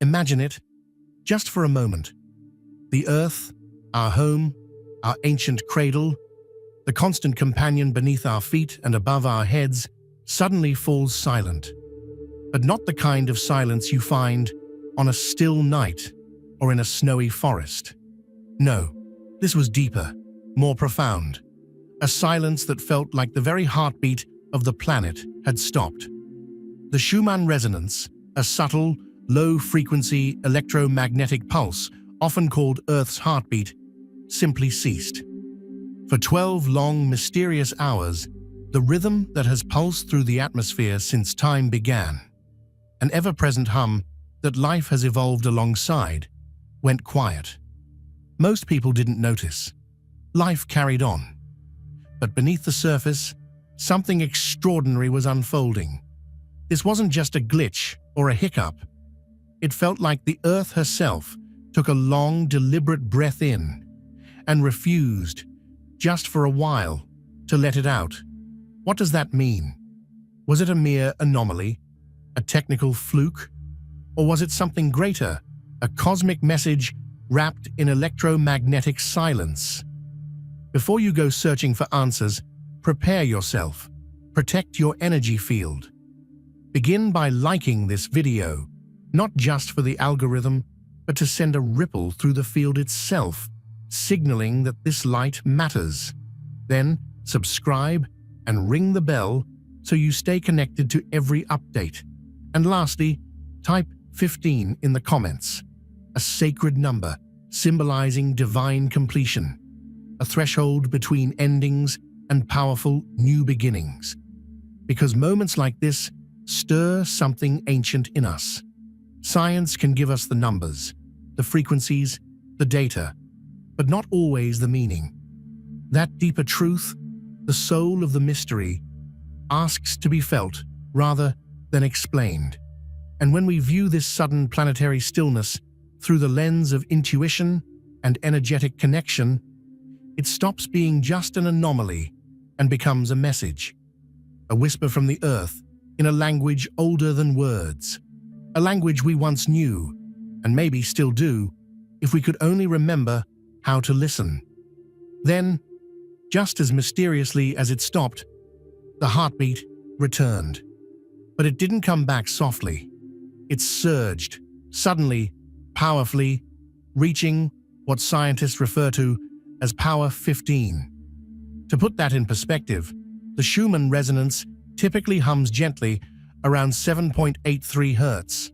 Imagine it, just for a moment. The Earth, our home, our ancient cradle, the constant companion beneath our feet and above our heads, suddenly falls silent. But not the kind of silence you find on a still night or in a snowy forest. No, this was deeper, more profound. A silence that felt like the very heartbeat of the planet had stopped. The Schumann Resonance, a subtle, low-frequency electromagnetic pulse, often called Earth's heartbeat, simply ceased. For 12 long, mysterious hours, the rhythm that has pulsed through the atmosphere since time began, an ever-present hum that life has evolved alongside, went quiet. Most people didn't notice. Life carried on. But beneath the surface, something extraordinary was unfolding. This wasn't just a glitch or a hiccup. It felt like the Earth herself took a long, deliberate breath in and refused, just for a while, to let it out. What does that mean? Was it a mere anomaly, a technical fluke, or was it something greater, a cosmic message wrapped in electromagnetic silence? Before you go searching for answers, prepare yourself. Protect your energy field. Begin by liking this video, not just for the algorithm, but to send a ripple through the field itself, signaling that this light matters. Then, subscribe and ring the bell so you stay connected to every update. And lastly, type 15 in the comments, a sacred number symbolizing divine completion, a threshold between endings and powerful new beginnings. Because moments like this stir something ancient in us. Science can give us the numbers, the frequencies, the data, but not always the meaning. That deeper truth, the soul of the mystery, asks to be felt rather than explained. And when we view this sudden planetary stillness through the lens of intuition and energetic connection, it stops being just an anomaly and becomes a message, a whisper from the Earth in a language older than words, a language we once knew, and maybe still do, if we could only remember how to listen. Then, just as mysteriously as it stopped, the heartbeat returned. But it didn't come back softly. It surged, suddenly, powerfully, reaching what scientists refer to as power 15. To put that in perspective, the Schumann resonance typically hums gently around 7.83 Hz.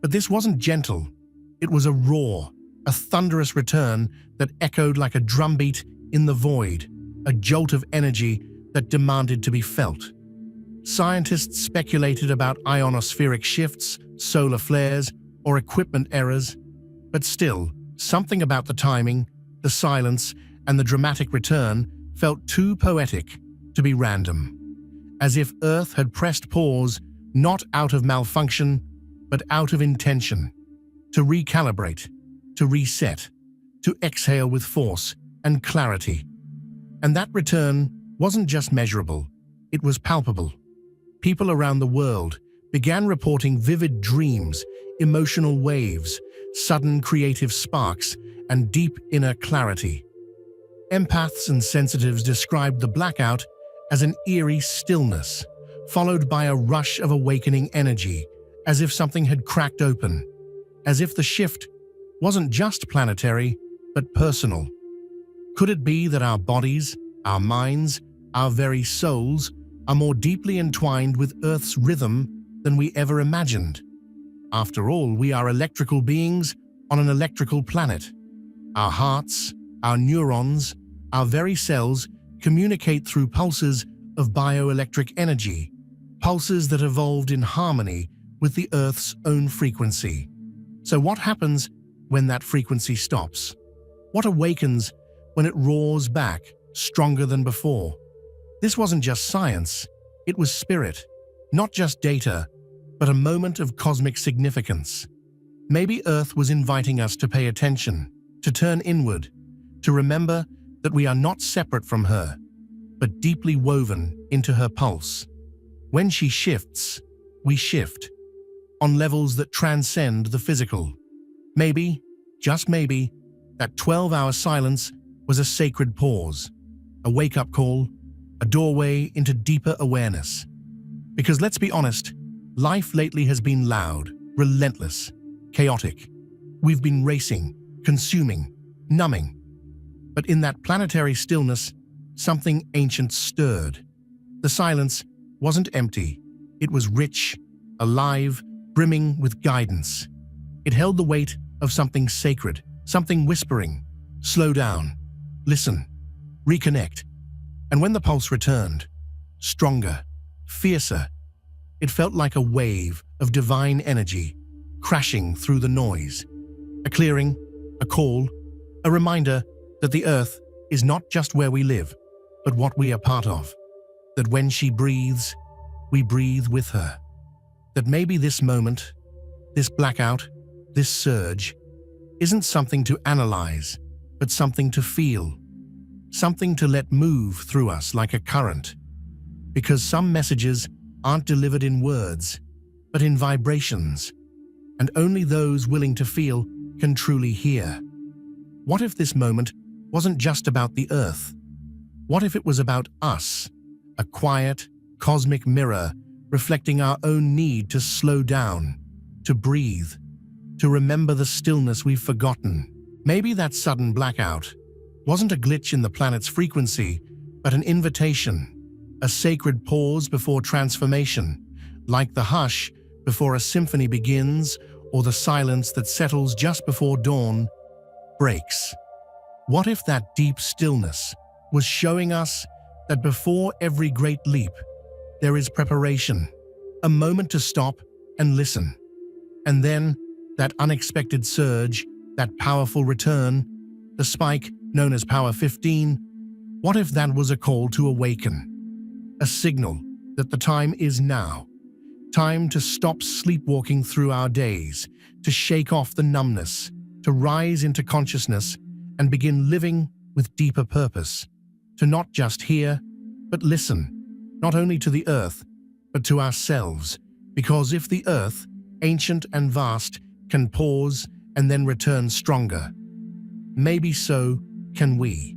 But this wasn't gentle. It was a roar, a thunderous return that echoed like a drumbeat in the void, a jolt of energy that demanded to be felt. Scientists speculated about ionospheric shifts, solar flares, or equipment errors, but still, something about the timing, the silence, and the dramatic return felt too poetic to be random. As if Earth had pressed pause, not out of malfunction, but out of intention, to recalibrate, to reset, to exhale with force and clarity. And that return wasn't just measurable, it was palpable. People around the world began reporting vivid dreams, emotional waves, sudden creative sparks, and deep inner clarity. Empaths and sensitives described the blackout as an eerie stillness, followed by a rush of awakening energy, as if something had cracked open, as if the shift wasn't just planetary, but personal. Could it be that our bodies, our minds, our very souls are more deeply entwined with Earth's rhythm than we ever imagined? After all, we are electrical beings on an electrical planet. Our hearts, our neurons, our very cells communicate through pulses of bioelectric energy, pulses that evolved in harmony with the Earth's own frequency. So what happens when that frequency stops? What awakens when it roars back, stronger than before? This wasn't just science, it was spirit, not just data, but a moment of cosmic significance. Maybe Earth was inviting us to pay attention, to turn inward, to remember that we are not separate from her, but deeply woven into her pulse. When she shifts, we shift. on levels that transcend the physical. Maybe, just maybe, that 12-hour silence was a sacred pause, a wake-up call, a doorway into deeper awareness. Because let's be honest, life lately has been loud, relentless, chaotic. We've been racing, consuming, numbing. But in that planetary stillness, something ancient stirred. The silence wasn't empty. It was rich, alive, brimming with guidance. It held the weight of something sacred, something whispering, slow down, listen, reconnect. And when the pulse returned, stronger, fiercer, it felt like a wave of divine energy crashing through the noise. A clearing, a call, a reminder that the earth is not just where we live, but what we are part of. That when she breathes, we breathe with her. That maybe this moment, this blackout, this surge, isn't something to analyze, but something to feel. Something to let move through us like a current. Because some messages aren't delivered in words, but in vibrations. And only those willing to feel can truly hear. What if this moment wasn't just about the earth? What if it was about us? A quiet, cosmic mirror reflecting our own need to slow down, to breathe, to remember the stillness we've forgotten. Maybe that sudden blackout wasn't a glitch in the planet's frequency, but an invitation, a sacred pause before transformation, like the hush before a symphony begins or the silence that settles just before dawn breaks. What if that deep stillness was showing us that before every great leap, there is preparation, a moment to stop and listen. And then, that unexpected surge, that powerful return, the spike known as Power 15, what if that was a call to awaken? A signal that the time is now. Time to stop sleepwalking through our days, to shake off the numbness, to rise into consciousness and begin living with deeper purpose. To not just hear, but listen, not only to the earth, but to ourselves. Because if the earth, ancient and vast, can pause and then return stronger, maybe so can we.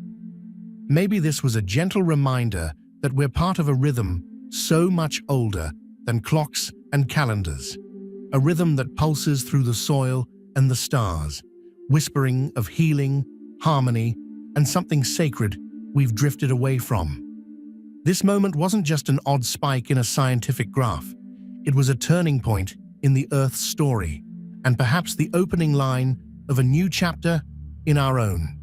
Maybe this was a gentle reminder that we're part of a rhythm so much older than clocks and calendars. A rhythm that pulses through the soil and the stars, whispering of healing, harmony, and something sacred we've drifted away from. This moment wasn't just an odd spike in a scientific graph. It was a turning point in the Earth's story, and perhaps the opening line of a new chapter in our own.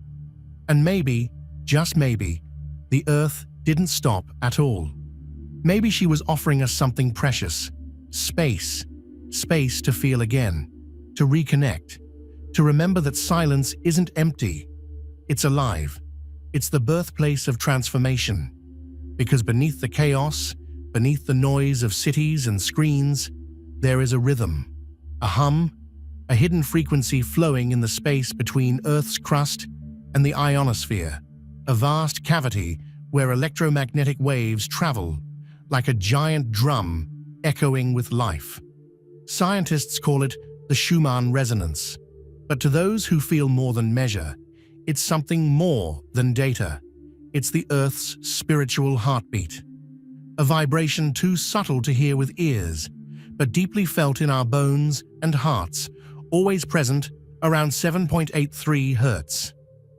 And maybe, just maybe, the Earth didn't stop at all. Maybe she was offering us something precious, space. Space to feel again, to reconnect, to remember that silence isn't empty. It's alive. It's the birthplace of transformation. Because beneath the chaos, beneath the noise of cities and screens, there is a rhythm, a hum, a hidden frequency flowing in the space between Earth's crust and the ionosphere, a vast cavity where electromagnetic waves travel like a giant drum echoing with life. Scientists call it the Schumann Resonance. But to those who feel more than measure, it's something more than data. It's the Earth's spiritual heartbeat. A vibration too subtle to hear with ears, but deeply felt in our bones and hearts, always present around 7.83 Hertz.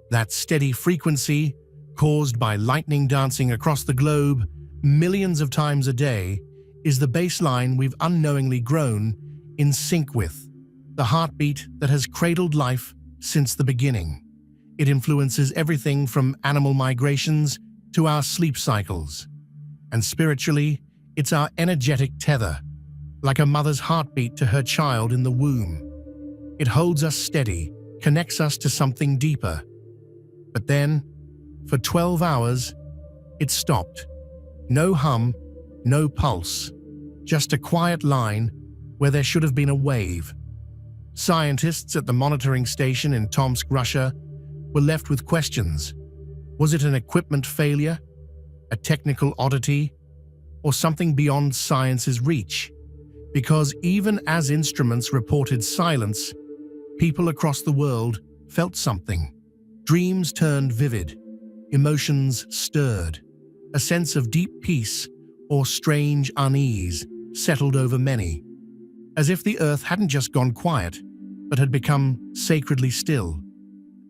That steady frequency, caused by lightning dancing across the globe millions of times a day, is the baseline we've unknowingly grown in sync with, the heartbeat that has cradled life since the beginning. It influences everything from animal migrations to our sleep cycles. And spiritually, it's our energetic tether, like a mother's heartbeat to her child in the womb. It holds us steady, connects us to something deeper. But then, for 12 hours, it stopped. No hum, no pulse, just a quiet line where there should have been a wave. Scientists at the monitoring station in Tomsk, Russia, were left with questions. Was it an equipment failure, a technical oddity, or something beyond science's reach? Because even as instruments reported silence, people across the world felt something. Dreams turned vivid, emotions stirred. A sense of deep peace or strange unease settled over many, as if the earth hadn't just gone quiet, but had become sacredly still.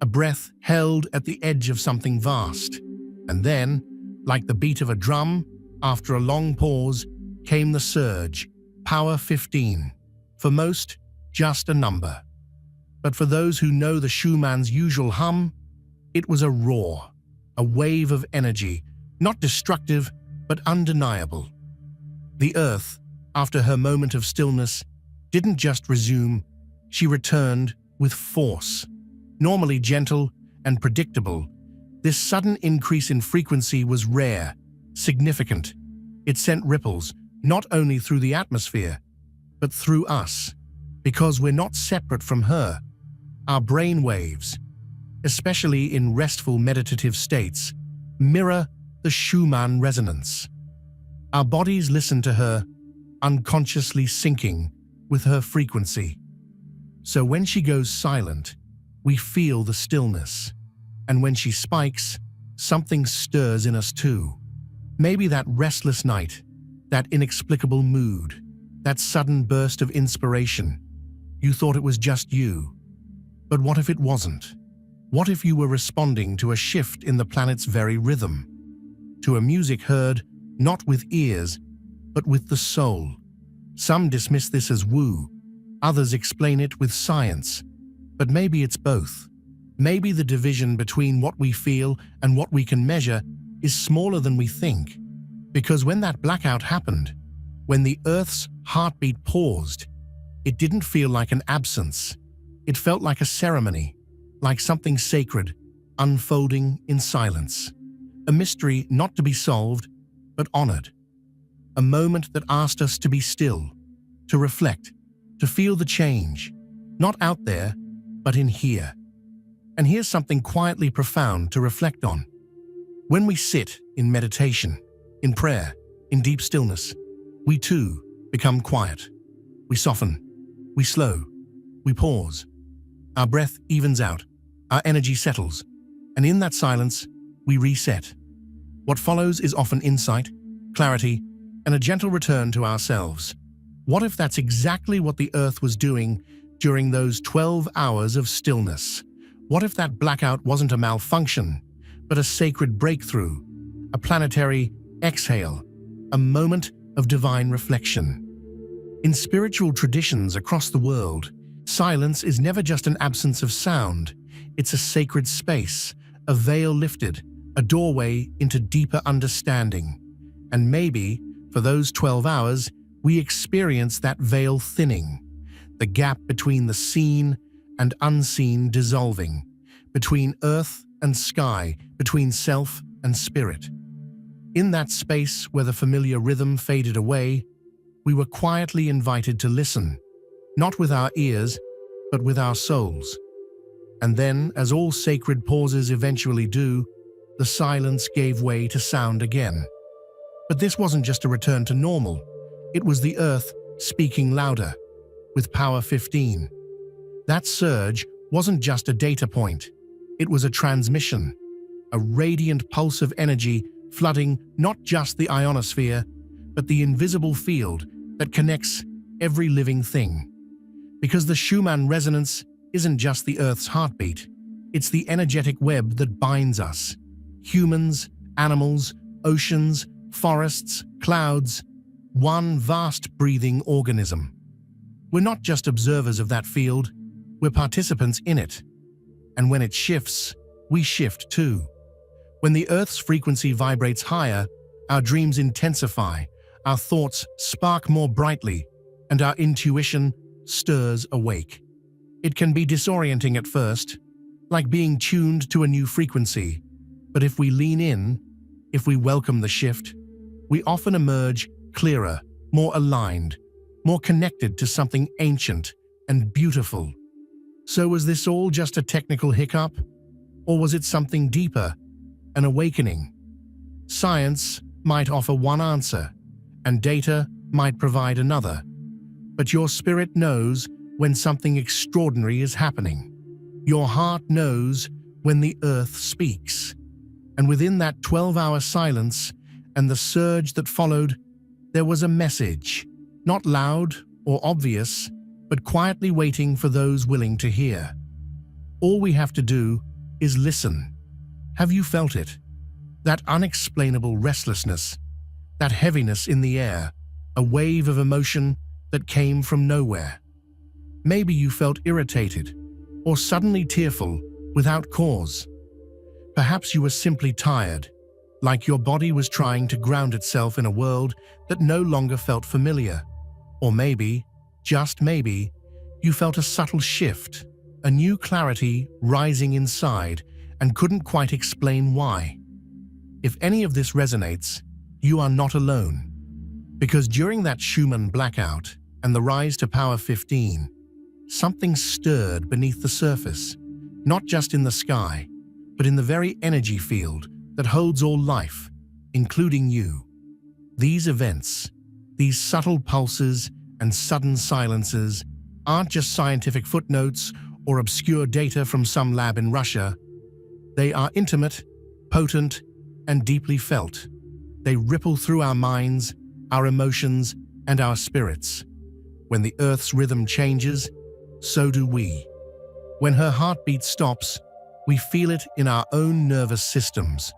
A breath held at the edge of something vast. And then, like the beat of a drum, after a long pause, came the surge, power 15. For most, just a number. But for those who know the Schumann's usual hum, it was a roar, a wave of energy, not destructive, but undeniable. The earth, after her moment of stillness, didn't just resume, she returned with force. Normally gentle and predictable, this sudden increase in frequency was rare, significant. It sent ripples, not only through the atmosphere, but through us, because we're not separate from her. Our brain waves, especially in restful meditative states, mirror the Schumann Resonance. Our bodies listen to her, unconsciously syncing with her frequency. So when she goes silent, we feel the stillness. And when she spikes, something stirs in us too. Maybe that restless night, that inexplicable mood, that sudden burst of inspiration. You thought it was just you. But what if it wasn't? What if you were responding to a shift in the planet's very rhythm? To a music heard not with ears, but with the soul. Some dismiss this as woo, others explain it with science. But maybe it's both. Maybe the division between what we feel and what we can measure is smaller than we think. Because when that blackout happened, when the Earth's heartbeat paused, it didn't feel like an absence. It felt like a ceremony, like something sacred, unfolding in silence. A mystery not to be solved, but honored. A moment that asked us to be still, to reflect, to feel the change, not out there, but in here. And here's something quietly profound to reflect on. When we sit in meditation, in prayer, in deep stillness, we too become quiet. We soften, we slow, we pause. Our breath evens out, our energy settles, and in that silence, we reset. What follows is often insight, clarity, and a gentle return to ourselves. What if that's exactly what the Earth was doing during those 12 hours of stillness? What if that blackout wasn't a malfunction, but a sacred breakthrough, a planetary exhale, a moment of divine reflection? In spiritual traditions across the world, silence is never just an absence of sound. It's a sacred space, a veil lifted, a doorway into deeper understanding. And maybe, for those 12 hours, we experience that veil thinning, the gap between the seen and unseen dissolving, between earth and sky, between self and spirit. In that space where the familiar rhythm faded away, we were quietly invited to listen, not with our ears, but with our souls. And then, as all sacred pauses eventually do, the silence gave way to sound again. But this wasn't just a return to normal. It was the Earth speaking louder, with power 15. That surge wasn't just a data point. It was a transmission, a radiant pulse of energy flooding not just the ionosphere, but the invisible field that connects every living thing. Because the Schumann Resonance isn't just the Earth's heartbeat, it's the energetic web that binds us. Humans, animals, oceans, forests, clouds, one vast breathing organism. We're not just observers of that field, we're participants in it. And when it shifts, we shift too. When the Earth's frequency vibrates higher, our dreams intensify, our thoughts spark more brightly, and our intuition stirs awake. It can be disorienting at first, like being tuned to a new frequency. But if we lean in, if we welcome the shift, we often emerge clearer, more aligned, more connected to something ancient and beautiful. So was this all just a technical hiccup? Or was it something deeper, an awakening? Science might offer one answer, and data might provide another. but your spirit knows when something extraordinary is happening. Your heart knows when the earth speaks. And within that 12-hour silence and the surge that followed, there was a message, not loud or obvious, but quietly waiting for those willing to hear. All we have to do is listen. Have you felt it? That unexplainable restlessness, that heaviness in the air, a wave of emotion that came from nowhere. Maybe you felt irritated or suddenly tearful without cause. Perhaps you were simply tired, like your body was trying to ground itself in a world that no longer felt familiar. Or maybe, just maybe, you felt a subtle shift, a new clarity rising inside and couldn't quite explain why. If any of this resonates, you are not alone. Because during that Schumann blackout and the rise to Power 15, something stirred beneath the surface, not just in the sky, but in the very energy field that holds all life, including you. These events, these subtle pulses and sudden silences, aren't just scientific footnotes or obscure data from some lab in Russia. They are intimate, potent, and deeply felt. They ripple through our minds, our emotions, and our spirits. When the Earth's rhythm changes, so do we. When her heartbeat stops, we feel it in our own nervous systems.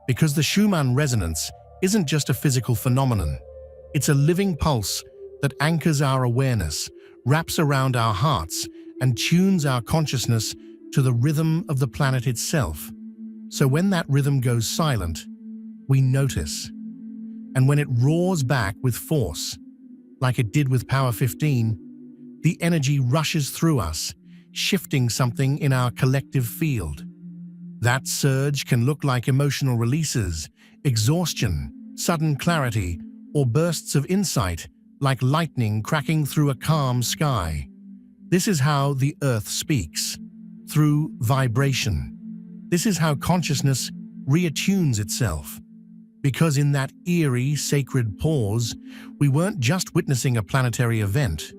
Because the Schumann Resonance isn't just a physical phenomenon. It's a living pulse that anchors our awareness, wraps around our hearts, and tunes our consciousness to the rhythm of the planet itself. So when that rhythm goes silent, we notice. And when it roars back with force, like it did with Power 15, the energy rushes through us, shifting something in our collective field. That surge can look like emotional releases, exhaustion, sudden clarity, or bursts of insight, like lightning cracking through a calm sky. This is how the Earth speaks, through vibration. This is how consciousness reattunes itself. Because in that eerie, sacred pause, we weren't just witnessing a planetary event.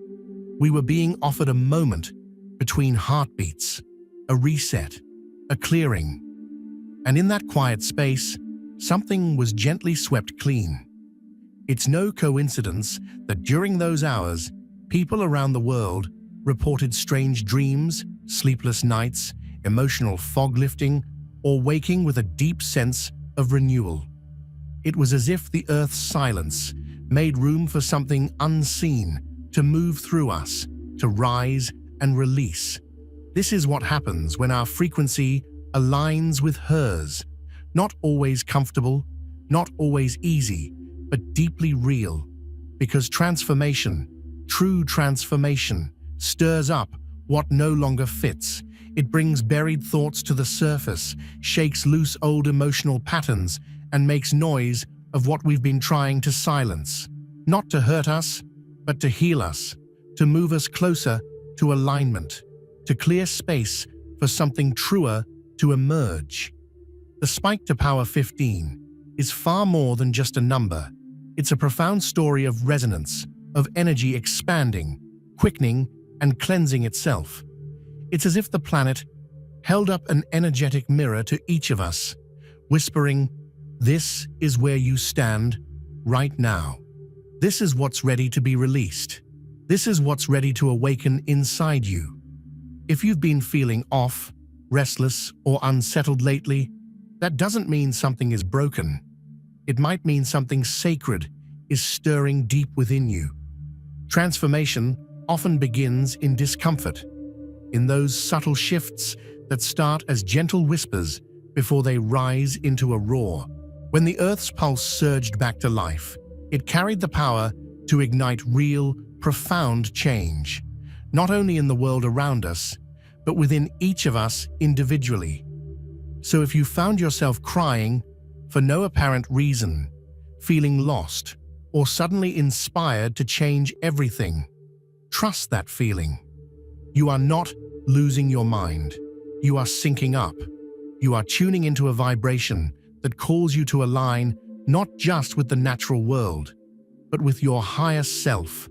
We were being offered a moment between heartbeats, a reset, a clearing. And in that quiet space, something was gently swept clean. It's no coincidence that during those hours, people around the world reported strange dreams, sleepless nights, emotional fog lifting, or waking with a deep sense of renewal. It was as if the Earth's silence made room for something unseen to move through us, to rise and release. This is what happens when our frequency aligns with hers. Not always comfortable, not always easy, but deeply real. Because transformation, true transformation, stirs up what no longer fits. It brings buried thoughts to the surface, shakes loose old emotional patterns, and makes noise of what we've been trying to silence. Not to hurt us, but to heal us, to move us closer to alignment, to clear space for something truer to emerge. The spike to Power 15 is far more than just a number. It's a profound story of resonance, of energy expanding, quickening, and cleansing itself. It's as if the planet held up an energetic mirror to each of us, whispering, "This is where you stand right now. This is what's ready to be released. This is what's ready to awaken inside you." If you've been feeling off, restless, or unsettled lately, that doesn't mean something is broken. It might mean something sacred is stirring deep within you. Transformation often begins in discomfort, in those subtle shifts that start as gentle whispers before they rise into a roar. When the Earth's pulse surged back to life, it carried the power to ignite real, profound change, not only in the world around us, but within each of us individually. So if you found yourself crying for no apparent reason, feeling lost, or suddenly inspired to change everything, trust that feeling. You are not losing your mind. You are syncing up. You are tuning into a vibration that calls you to align not just with the natural world, but with your higher self.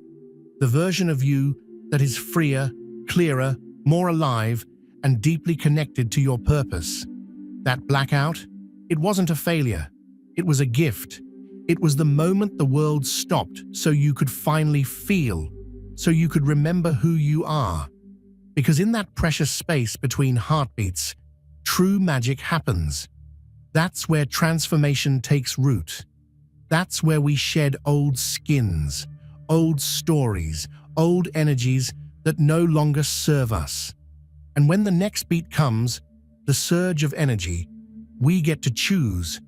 the version of you that is freer, clearer, more alive, and deeply connected to your purpose. That blackout, it wasn't a failure. It was a gift. It was the moment the world stopped so you could finally feel, so you could remember who you are. Because in that precious space between heartbeats, true magic happens. That's where transformation takes root. That's where we shed old skins, old stories, old energies that no longer serve us. And when the next beat comes, the surge of energy, we get to choose,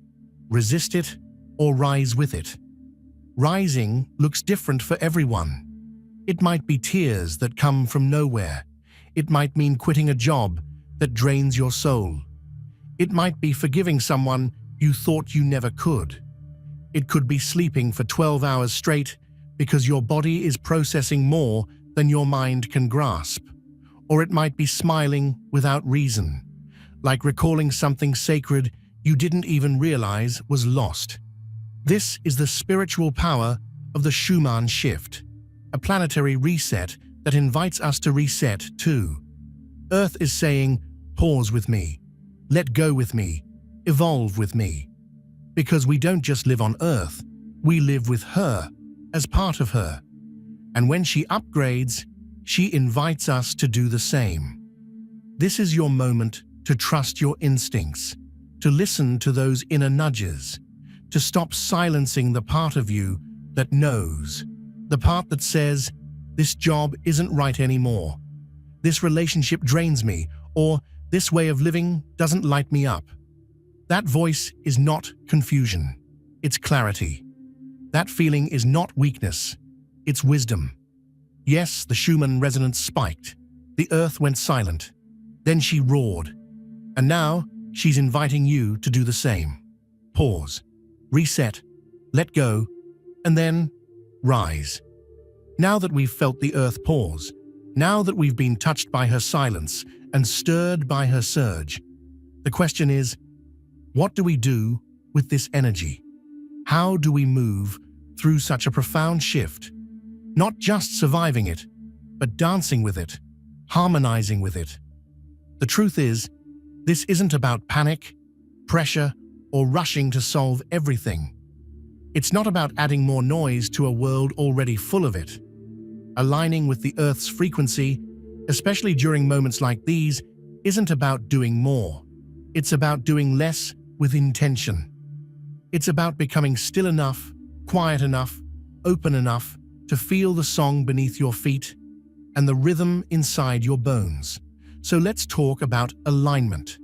resist it or rise with it. Rising looks different for everyone. It might be tears that come from nowhere. It might mean quitting a job that drains your soul. It might be forgiving someone you thought you never could. It could be sleeping for 12 hours straight because your body is processing more than your mind can grasp. Or it might be smiling without reason, like recalling something sacred you didn't even realize was lost. This is the spiritual power of the Schumann shift, a planetary reset that invites us to reset too. Earth is saying, pause with me, let go with me, evolve with me. Because we don't just live on Earth, we live with her, as part of her. And when she upgrades, she invites us to do the same. This is your moment to trust your instincts, to listen to those inner nudges, to stop silencing the part of you that knows, the part that says, this job isn't right anymore, this relationship drains me, or this way of living doesn't light me up. That voice is not confusion, it's clarity. That feeling is not weakness, it's wisdom. Yes, the Schumann Resonance spiked. The earth went silent. Then she roared. And now, she's inviting you to do the same. Pause, reset, let go, and then rise. Now that we've felt the earth pause, now that we've been touched by her silence and stirred by her surge, the question is, what do we do with this energy? How do we move through such a profound shift? Not just surviving it, but dancing with it, harmonizing with it. The truth is, this isn't about panic, pressure, or rushing to solve everything. It's not about adding more noise to a world already full of it. Aligning with the Earth's frequency, especially during moments like these, isn't about doing more. It's about doing less with intention. It's about becoming still enough, quiet enough, open enough to feel the song beneath your feet and the rhythm inside your bones. So let's talk about alignment,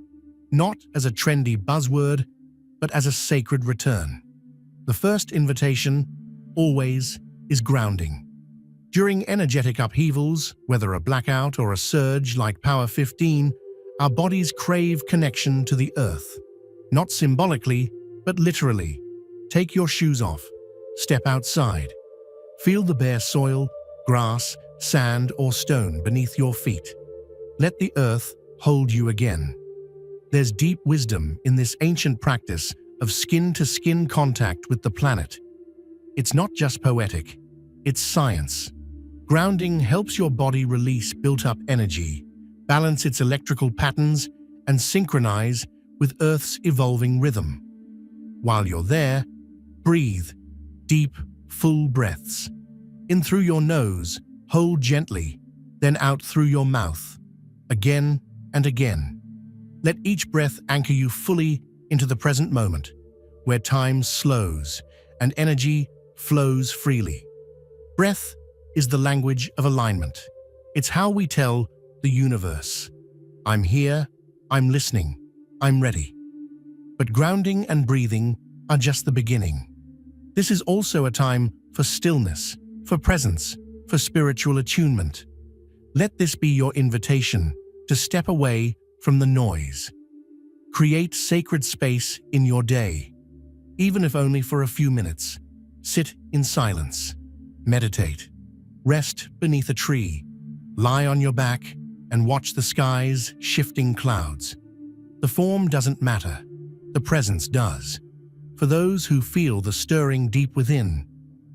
not as a trendy buzzword, but as a sacred return. The first invitation, always, is grounding. During energetic upheavals, whether a blackout or a surge like Power 15, our bodies crave connection to the earth. Not symbolically, but literally. Take your shoes off, step outside. Feel the bare soil, grass, sand, or stone beneath your feet. Let the earth hold you again. There's deep wisdom in this ancient practice of skin-to-skin contact with the planet. It's not just poetic, it's science. Grounding helps your body release built-up energy, balance its electrical patterns, and synchronize with Earth's evolving rhythm. While you're there, breathe deep, full breaths. In through your nose, hold gently, then out through your mouth. Again and again. Let each breath anchor you fully into the present moment, where time slows and energy flows freely. Breath is the language of alignment. It's how we tell the universe, I'm here, I'm listening, I'm ready. But grounding and breathing are just the beginning. This is also a time for stillness, for presence, for spiritual attunement. Let this be your invitation to step away from the noise. Create sacred space in your day, even if only for a few minutes. Sit in silence, meditate, rest beneath a tree, lie on your back, and watch the sky's shifting clouds. The form doesn't matter, the presence does. For those who feel the stirring deep within,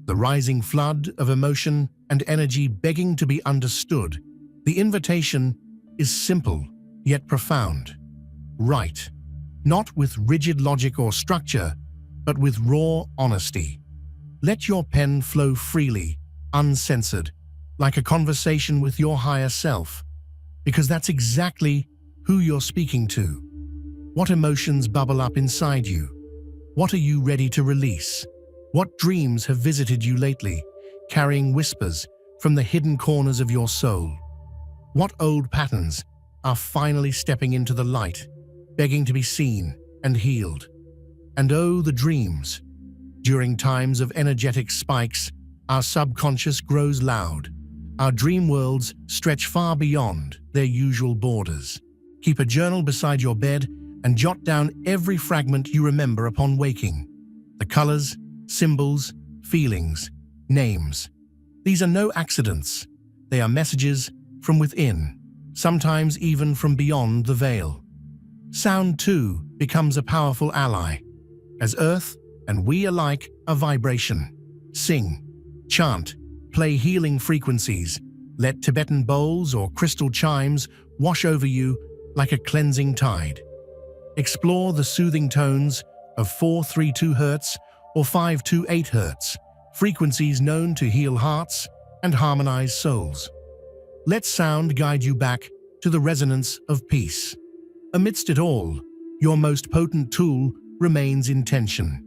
the rising flood of emotion and energy begging to be understood. The invitation is simple, yet profound. Write, not with rigid logic or structure, but with raw honesty. Let your pen flow freely, uncensored, like a conversation with your higher self, because that's exactly who you're speaking to. What emotions bubble up inside you? What are you ready to release? What dreams have visited you lately, carrying whispers from the hidden corners of your soul? What old patterns are finally stepping into the light, begging to be seen and healed? And oh, the dreams. During times of energetic spikes, our subconscious grows loud. Our dream worlds stretch far beyond their usual borders. Keep a journal beside your bed and jot down every fragment you remember upon waking. The colors, symbols, feelings, names. These are no accidents. They are messages from within, sometimes even from beyond the veil. Sound, too, becomes a powerful ally, as Earth and we alike are vibration. Sing, chant, play healing frequencies. Let Tibetan bowls or crystal chimes wash over you like a cleansing tide. Explore the soothing tones of 432 Hz or 528 Hz, frequencies known to heal hearts and harmonize souls. Let sound guide you back to the resonance of peace. Amidst it all, your most potent tool remains intention.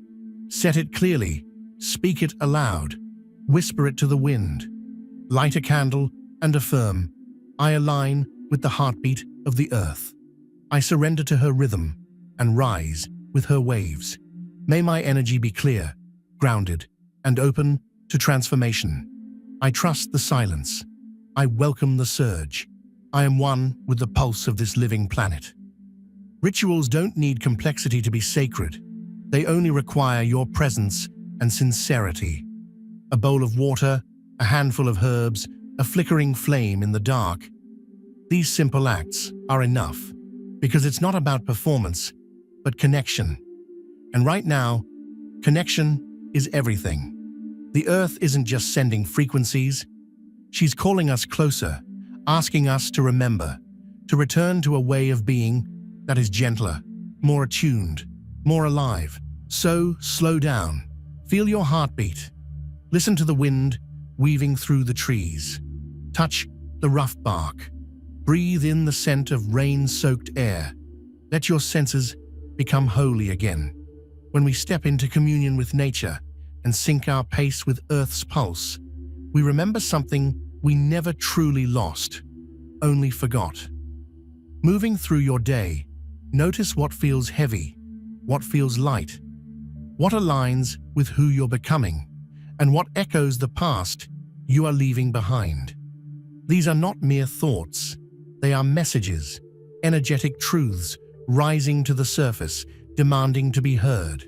Set it clearly, speak it aloud, whisper it to the wind. Light a candle and affirm, I align with the heartbeat of the earth. I surrender to her rhythm and rise with her waves. May my energy be clear, grounded, and open to transformation. I trust the silence. I welcome the surge. I am one with the pulse of this living planet. Rituals don't need complexity to be sacred. They only require your presence and sincerity. A bowl of water, a handful of herbs, a flickering flame in the dark. These simple acts are enough, because it's not about performance, but connection. And right now, connection is everything. The Earth isn't just sending frequencies. She's calling us closer, asking us to remember, to return to a way of being that is gentler, more attuned, more alive. So, slow down. Feel your heartbeat. Listen to the wind weaving through the trees. Touch the rough bark. Breathe in the scent of rain-soaked air. Let your senses become holy again. When we step into communion with nature and sync our pace with Earth's pulse, we remember something we never truly lost, only forgot. Moving through your day, notice what feels heavy, what feels light, what aligns with who you're becoming, and what echoes the past you are leaving behind. These are not mere thoughts. They are messages, energetic truths rising to the surface, demanding to be heard.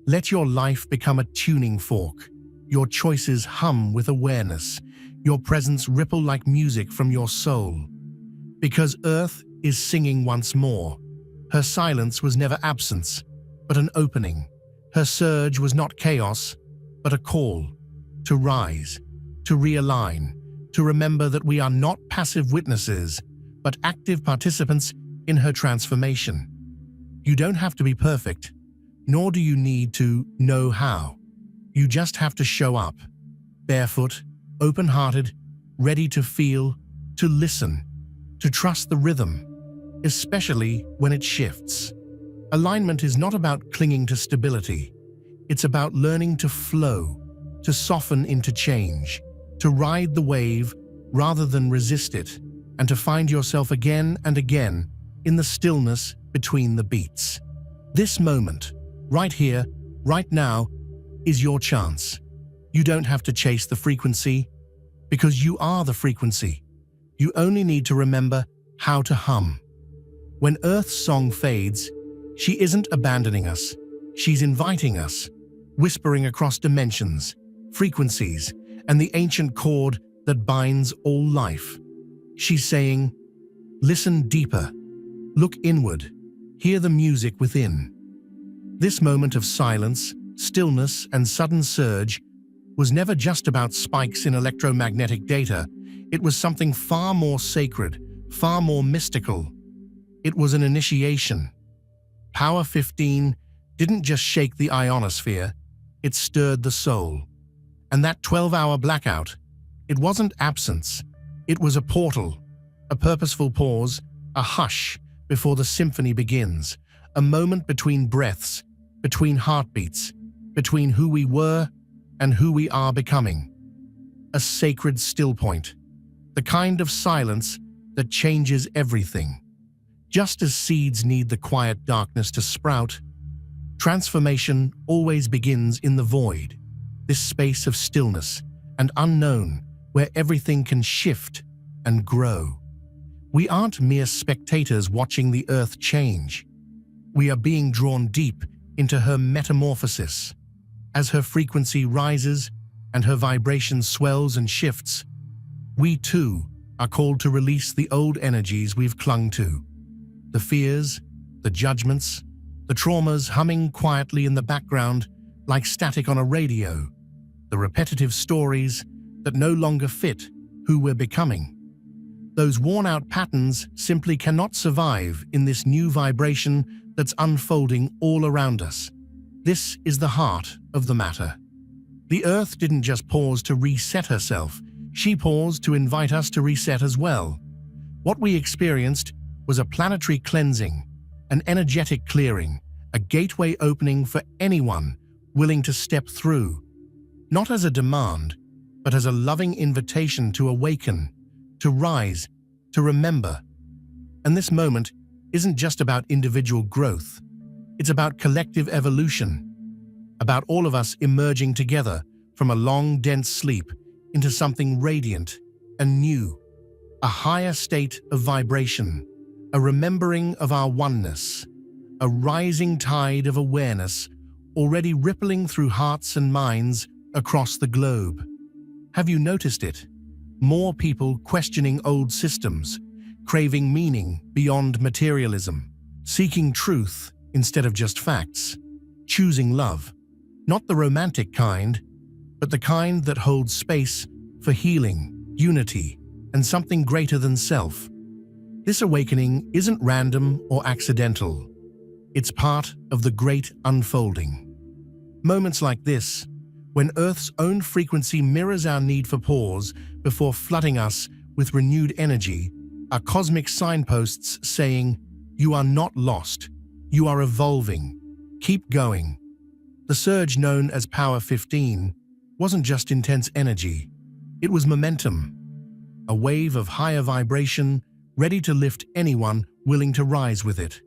Let your life become a tuning fork, your choices hum with awareness, your presence ripple like music from your soul. Because Earth is singing once more. Her silence was never absence, but an opening. Her surge was not chaos, but a call to rise, to realign, to remember that we are not passive witnesses, but active participants in her transformation. You don't have to be perfect, nor do you need to know how. You just have to show up, barefoot, open-hearted, ready to feel, to listen, to trust the rhythm, especially when it shifts. Alignment is not about clinging to stability. It's about learning to flow, to soften into change, to ride the wave rather than resist it, and to find yourself again and again in the stillness between the beats. This moment, right here, right now, is your chance. You don't have to chase the frequency, because you are the frequency. You only need to remember how to hum. When Earth's song fades, she isn't abandoning us. She's inviting us, whispering across dimensions, frequencies, and the ancient cord that binds all life. She's saying, listen deeper, look inward, hear the music within. This moment of silence, stillness, and sudden surge was never just about spikes in electromagnetic data. It was something far more sacred, far more mystical. It was an initiation. Power 15 didn't just shake the ionosphere, it stirred the soul. And that 12-hour blackout, it wasn't absence, it was a portal, a purposeful pause, a hush before the symphony begins, a moment between breaths, between heartbeats, between who we were and who we are becoming. A sacred still point, the kind of silence that changes everything. Just as seeds need the quiet darkness to sprout, transformation always begins in the void, this space of stillness and unknown where everything can shift and grow. We aren't mere spectators watching the earth change. We are being drawn deep into her metamorphosis. As her frequency rises and her vibration swells and shifts, we too are called to release the old energies we've clung to. The fears, the judgments, the traumas humming quietly in the background like static on a radio, the repetitive stories that no longer fit who we're becoming. Those worn-out patterns simply cannot survive in this new vibration that's unfolding all around us. This is the heart of the matter. The Earth didn't just pause to reset herself, she paused to invite us to reset as well. What we experienced was a planetary cleansing, an energetic clearing, a gateway opening for anyone willing to step through, not as a demand, but as a loving invitation to awaken, to rise, to remember. And this moment isn't just about individual growth. It's about collective evolution, about all of us emerging together from a long, dense sleep into something radiant and new, a higher state of vibration, a remembering of our oneness, a rising tide of awareness already rippling through hearts and minds across the globe. Have you noticed it? More people questioning old systems, craving meaning beyond materialism, seeking truth instead of just facts, choosing love, not the romantic kind, but the kind that holds space for healing, unity, and something greater than self. This awakening isn't random or accidental. It's part of the great unfolding. Moments like this, when Earth's own frequency mirrors our need for pause before flooding us with renewed energy, are cosmic signposts saying, "You are not lost. You are evolving. Keep going." The surge known as Power 15 wasn't just intense energy. It was momentum, a wave of higher vibration ready to lift anyone willing to rise with it.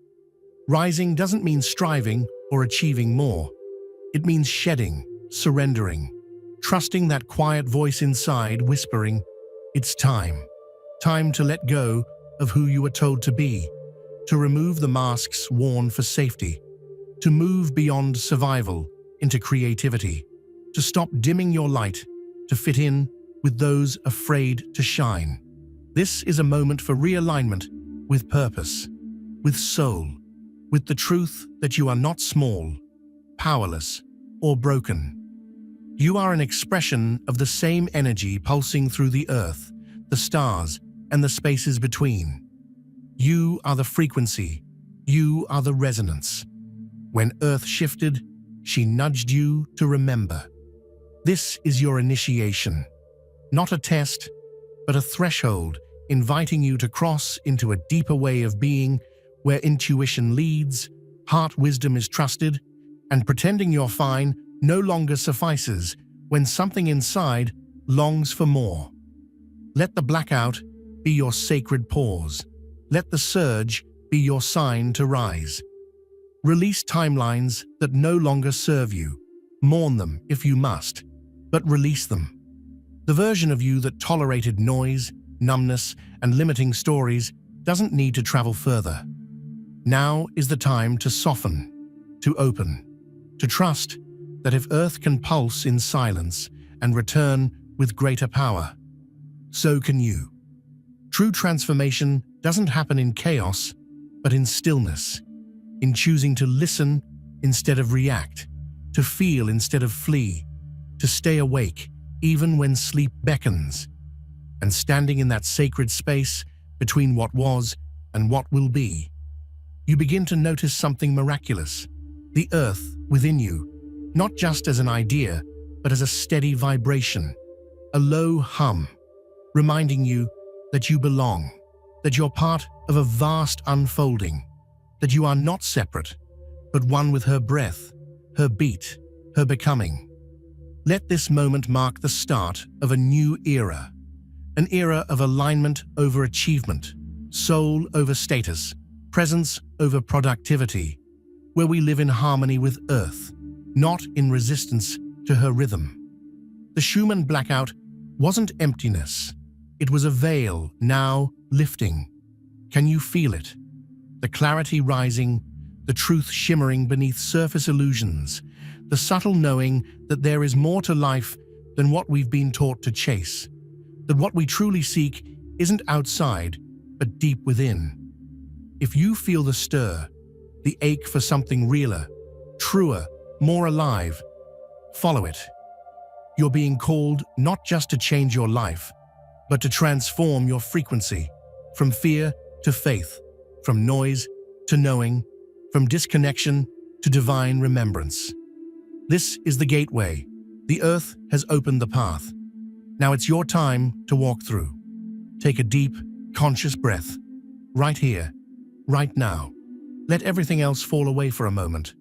Rising doesn't mean striving or achieving more. It means shedding, surrendering, trusting that quiet voice inside whispering, "It's time. Time to let go of who you were told to be, to remove the masks worn for safety, to move beyond survival into creativity, to stop dimming your light, to fit in with those afraid to shine." This is a moment for realignment with purpose, with soul, with the truth that you are not small, powerless, or broken. You are an expression of the same energy pulsing through the earth, the stars, and the spaces between. You are the frequency. You are the resonance. When Earth shifted, she nudged you to remember. This is your initiation. Not a test, but a threshold inviting you to cross into a deeper way of being where intuition leads, heart wisdom is trusted, and pretending you're fine no longer suffices when something inside longs for more. Let the blackout be your sacred pause. Let the surge be your sign to rise. Release timelines that no longer serve you. Mourn them if you must, but release them. The version of you that tolerated noise, numbness, and limiting stories doesn't need to travel further. Now is the time to soften, to open, to trust that if Earth can pulse in silence and return with greater power, so can you. True transformation doesn't happen in chaos, but in stillness, in choosing to listen instead of react, to feel instead of flee, to stay awake even when sleep beckons. And standing in that sacred space between what was and what will be, you begin to notice something miraculous. The earth within you, not just as an idea, but as a steady vibration, a low hum, reminding you that you belong, that you're part of a vast unfolding, that you are not separate, but one with her breath, her beat, her becoming. Let this moment mark the start of a new era, an era of alignment over achievement, soul over status, presence over productivity, where we live in harmony with Earth, not in resistance to her rhythm. The Schumann blackout wasn't emptiness. It was a veil, now lifting. Can you feel it? The clarity rising, the truth shimmering beneath surface illusions, the subtle knowing that there is more to life than what we've been taught to chase, that what we truly seek isn't outside, but deep within. If you feel the stir, the ache for something realer, truer, more alive, follow it. You're being called not just to change your life, but to transform your frequency, from fear to faith, from noise to knowing, from disconnection to divine remembrance. This is the gateway. The earth has opened the path. Now it's your time to walk through. Take a deep, conscious breath, right here, right now. Let everything else fall away for a moment.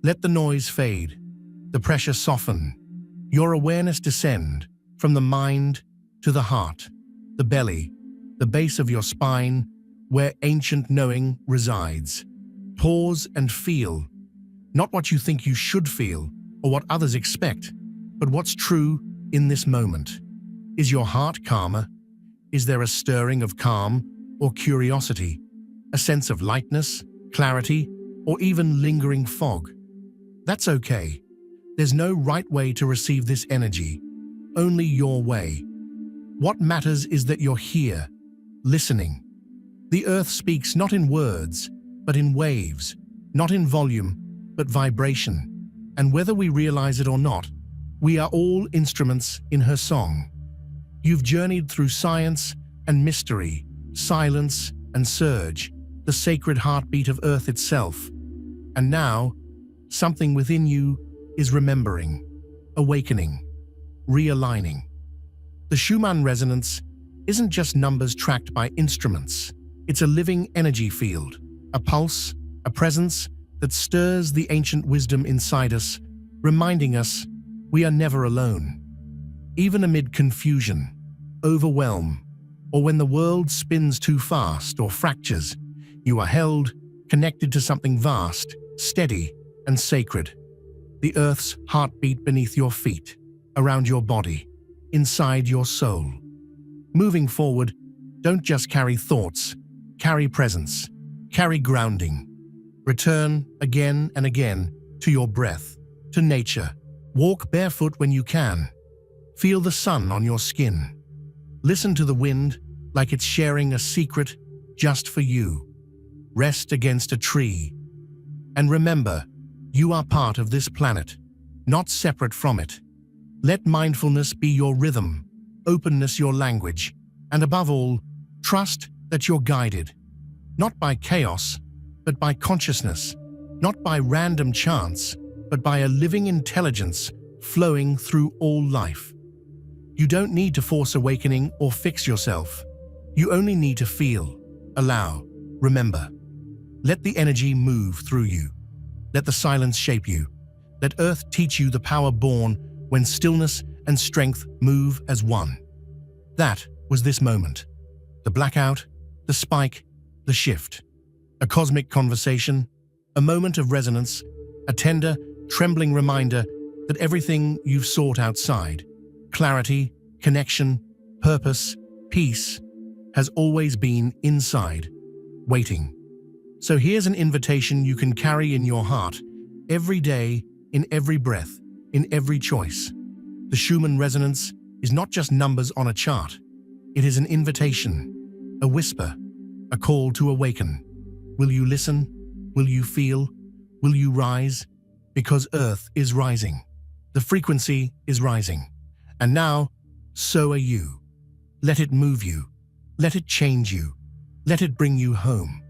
Let the noise fade, the pressure soften, your awareness descend from the mind to the heart, the belly, the base of your spine, where ancient knowing resides. Pause and feel, not what you think you should feel or what others expect, but what's true in this moment. Is your heart calmer? Is there a stirring of calm or curiosity, a sense of lightness, clarity, or even lingering fog? That's okay. There's no right way to receive this energy, only your way. What matters is that you're here, listening. The earth speaks not in words, but in waves, not in volume, but vibration. And whether we realize it or not, we are all instruments in her song. You've journeyed through science and mystery, silence and surge, the sacred heartbeat of Earth itself. And now, something within you is remembering, awakening, realigning. The Schumann Resonance isn't just numbers tracked by instruments. It's a living energy field, a pulse, a presence that stirs the ancient wisdom inside us, reminding us we are never alone. Even amid confusion, overwhelm, or when the world spins too fast or fractures, you are held, connected to something vast, steady, and sacred. The earth's heartbeat beneath your feet, around your body, inside your soul. Moving forward, don't just carry thoughts, carry presence, carry grounding. Return again and again to your breath, to nature. Walk barefoot when you can. Feel the sun on your skin. Listen to the wind like it's sharing a secret just for you. Rest against a tree. And remember, you are part of this planet, not separate from it. Let mindfulness be your rhythm, openness your language, and above all, trust that you're guided, not by chaos, but by consciousness, not by random chance, but by a living intelligence flowing through all life. You don't need to force awakening or fix yourself. You only need to feel, allow, remember. Let the energy move through you. Let the silence shape you. Let Earth teach you the power born when stillness and strength move as one. That was this moment. The blackout, the spike, the shift. A cosmic conversation, a moment of resonance, a tender, trembling reminder that everything you've sought outside, clarity, connection, purpose, peace, has always been inside, waiting. So here's an invitation you can carry in your heart, every day, in every breath, in every choice. The Schumann Resonance is not just numbers on a chart. It is an invitation, a whisper, a call to awaken. Will you listen? Will you feel? Will you rise? Because Earth is rising. The frequency is rising. And now, so are you. Let it move you. Let it change you. Let it bring you home.